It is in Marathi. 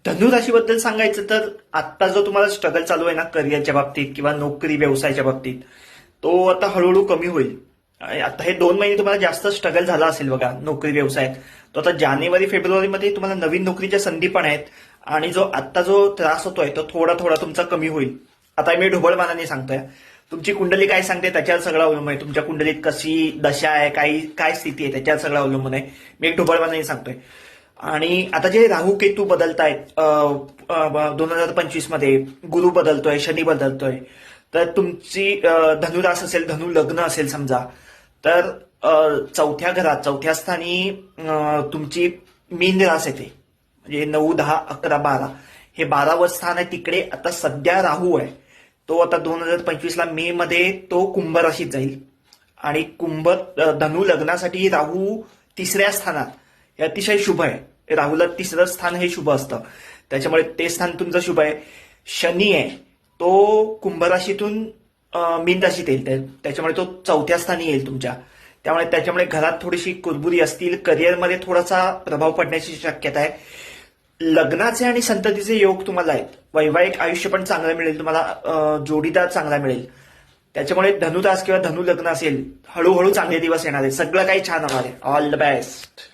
धनु राशीबद्दल सांगायचं तर आत्ता जो तुम्हाला स्ट्रगल चालू आहे ना करिअरच्या बाबतीत किंवा नोकरी व्यवसायाच्या बाबतीत, तो आता हळूहळू कमी होईल. आणि आता हे 2 महिने तुम्हाला जास्त स्ट्रगल झाला असेल बघा नोकरी व्यवसायात. तो आता जानेवारी फेब्रुवारीमध्ये तुम्हाला नवीन नोकरीच्या संधी पण आहेत आणि जो त्रास होतोय तो थोडा थोडा तुमचा कमी होईल. आता मी ढोबळमानाने सांगतोय, तुमची कुंडली काय सांगते त्याच्यावर सगळं अवलंबून आहे. तुमच्या कुंडलीत कशी दशा आहे, काय स्थिती आहे त्याच्यावर सगळं अवलंबून आहे. मी एक ढोबळमानाने सांगतोय. आणि आता जे राहू केतू बदलतायत 2025 मध्ये, गुरु बदलतोय, शनी बदलतोय, तर तुमची धनुरास असेल, धनु लग्न असेल समजा, तर चौथ्या घरात चौथ्या स्थानी तुमची मीन रास येते. म्हणजे 9, 10, 11, 12 हे 12वं स्थान आहे. तिकडे आता सध्या राहू आहे. तो आता 2025ला मे मध्ये तो कुंभ राशीत जाईल. आणि धनु लग्नासाठी राहू 3ऱ्या स्थानात हे अतिशय शुभ आहे. राहूला 3रं स्थान हे शुभ असतं, त्याच्यामुळे ते स्थान तुमचं शुभ आहे. शनी आहे तो कुंभ राशीतून मीन राशीत येईल, त्याच्यामुळे तो 4थ्या स्थानी येईल तुमच्या. त्याच्यामुळे घरात थोडीशी कुरबुरी असतील, करिअरमध्ये थोडासा प्रभाव पडण्याची शक्यता आहे. लग्नाचे आणि संततीचे योग तुम्हाला आहेत. वैवाहिक आयुष्य पण चांगलं मिळेल तुम्हाला, जोडीदार चांगला मिळेल. त्याच्यामुळे धनुरास किंवा धनु लग्न असेल, हळूहळू चांगले दिवस येणार आहे. सगळं काही छान होणार आहे. All the best.